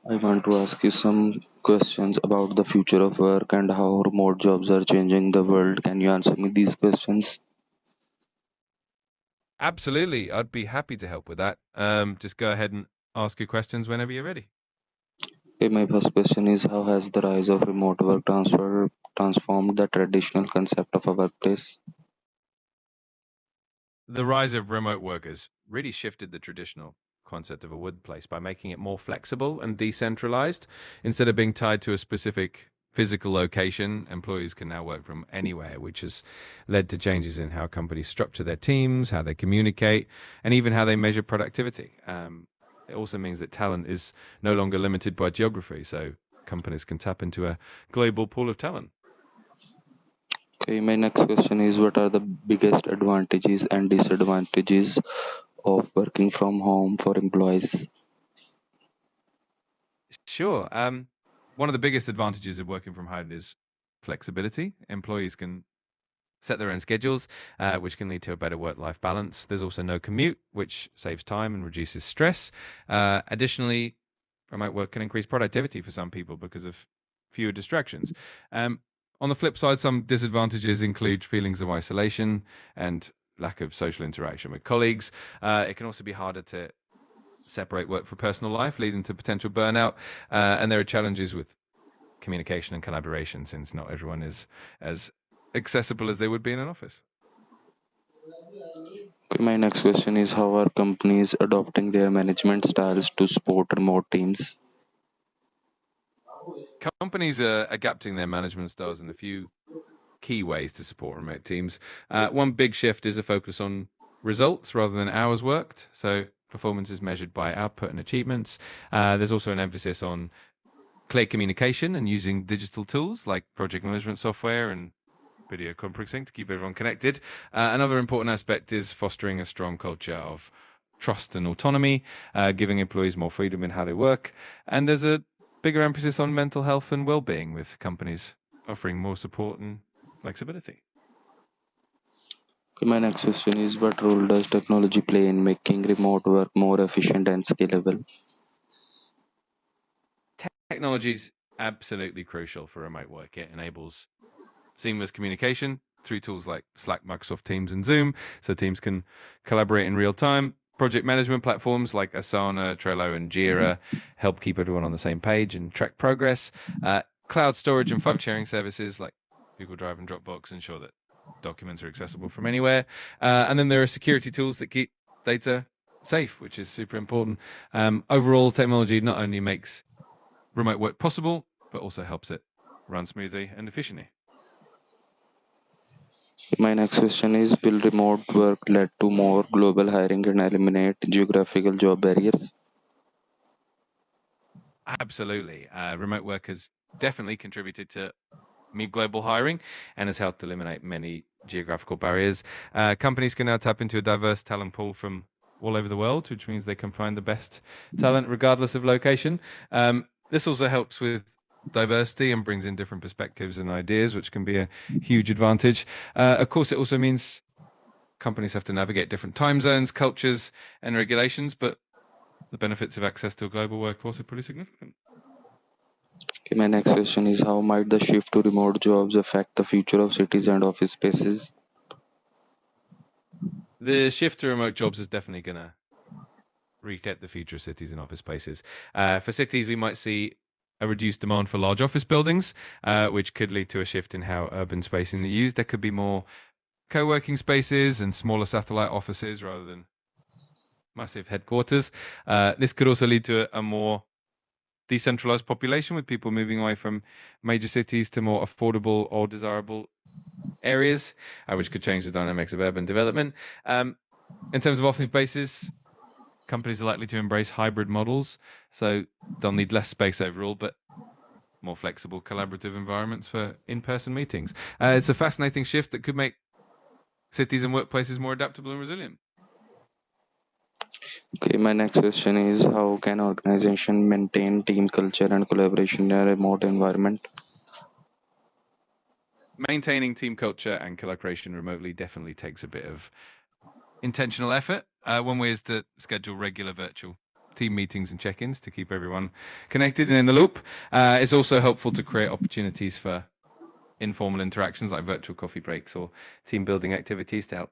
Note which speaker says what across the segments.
Speaker 1: I want to ask you some questions about the future of work and how remote jobs are changing the world. Can you answer me these questions?
Speaker 2: Absolutely, I'd be happy to help with that. Just go ahead and ask your questions whenever you're ready.
Speaker 1: Okay, my first question is how has the rise of remote work transformed the traditional concept of a workplace?
Speaker 2: The rise of remote workers really shifted the traditional concept of a workplace by making it more flexible and decentralized. Instead of being tied to a specific physical location, employees can now work from anywhere, which has led to changes in how companies structure their teams, how they communicate, and even how they measure productivity. It also means that talent is no longer limited by geography, so companies can tap into a global pool of talent.
Speaker 1: Okay, my next question is what are the biggest advantages and disadvantages of working from home for employees?
Speaker 2: Sure. One of the biggest advantages of working from home is flexibility. Employees can set their own schedules, which can lead to a better work-life balance. There's also no commute, which saves time and reduces stress. Additionally, remote work can increase productivity for some people because of fewer distractions. Um, on the flip side, some disadvantages include feelings of isolation and lack of social interaction with colleagues. It can also be harder to separate work from personal life, leading to potential burnout. And there are challenges with communication and collaboration since not everyone is as accessible as they would be in an office.
Speaker 1: Okay, my next question is how are companies adopting their management styles to support remote teams?
Speaker 2: Companies are adapting their management styles in a few key ways to support remote teams. One big shift is a focus on results rather than hours worked. So performance is measured by output and achievements. There's also an emphasis on clear communication and using digital tools like project management software and video conferencing to keep everyone connected. Another important aspect is fostering a strong culture of trust and autonomy, giving employees more freedom in how they work. And there's a bigger emphasis on mental health and well-being, with companies offering more support and flexibility.
Speaker 1: Okay, my next question is what role does technology play in making remote work more efficient and scalable?
Speaker 2: Technology is absolutely crucial for remote work. It enables seamless communication through tools like Slack, Microsoft Teams, and Zoom, so teams can collaborate in real time. Project management platforms like Asana, Trello, and Jira help keep everyone on the same page and track progress. Cloud storage and file sharing services like Google Drive and Dropbox ensure that documents are accessible from anywhere. And then there are security tools that keep data safe, which is super important. Overall, technology not only makes remote work possible, but also helps it run smoothly and efficiently.
Speaker 1: My next question is will remote work lead to more global hiring and eliminate geographical job barriers?
Speaker 2: Absolutely. Remote work has definitely contributed to global hiring and has helped eliminate many geographical barriers. Companies can now tap into a diverse talent pool from all over the world, which means they can find the best talent regardless of location. This also helps with diversity and brings in different perspectives and ideas, which can be a huge advantage. Of course, it also means companies have to navigate different time zones, cultures, and regulations, but the benefits of access to a global workforce are pretty significant.
Speaker 1: Okay, my next question is how might the shift to remote jobs affect the future of cities and office spaces?
Speaker 2: The shift to remote jobs is definitely going to reshape the future of cities and office places. For cities, we might see a reduced demand for large office buildings, which could lead to a shift in how urban spacing is used. There could be more co-working spaces and smaller satellite offices rather than massive headquarters. This could also lead to a more decentralized population, with people moving away from major cities to more affordable or desirable areas, which could change the dynamics of urban development. In terms of office spaces, companies are likely to embrace hybrid models, so they'll need less space overall, but more flexible, collaborative environments for in-person meetings. It's a fascinating shift that could make cities and workplaces more adaptable and resilient.
Speaker 1: Okay, my next question is how can organization maintain team culture and collaboration in a remote environment?
Speaker 2: Maintaining team culture and collaboration remotely definitely takes a bit of intentional effort. One way is to schedule regular virtual team meetings and check-ins to keep everyone connected and in the loop. It's also helpful to create opportunities for informal interactions like virtual coffee breaks or team building activities to help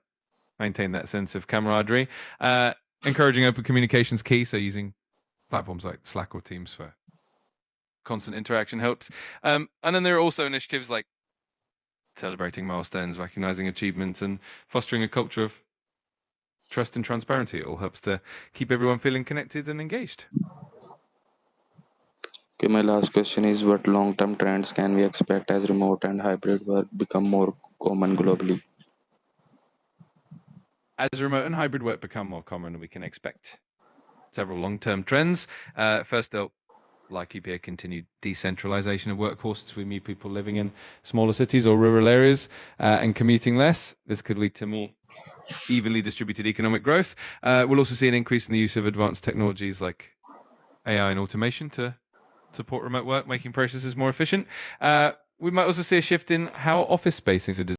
Speaker 2: maintain that sense of camaraderie. Encouraging open communication is key, so using platforms like Slack or Teams for constant interaction helps. And then there are also initiatives like celebrating milestones, recognizing achievements, and fostering a culture of trust and transparency. It all helps to keep everyone feeling connected and engaged.
Speaker 1: Okay, my last question is, what long-term trends can we expect as remote and hybrid work become more common globally?
Speaker 2: As remote and hybrid work become more common, we can expect several long-term trends. First, there'll likely be a continued decentralization of workforces. We meet people living in smaller cities or rural areas and commuting less. This could lead to more evenly distributed economic growth. We'll also see an increase in the use of advanced technologies like AI and automation to support remote work, making processes more efficient. We might also see a shift in how office spaces are designed.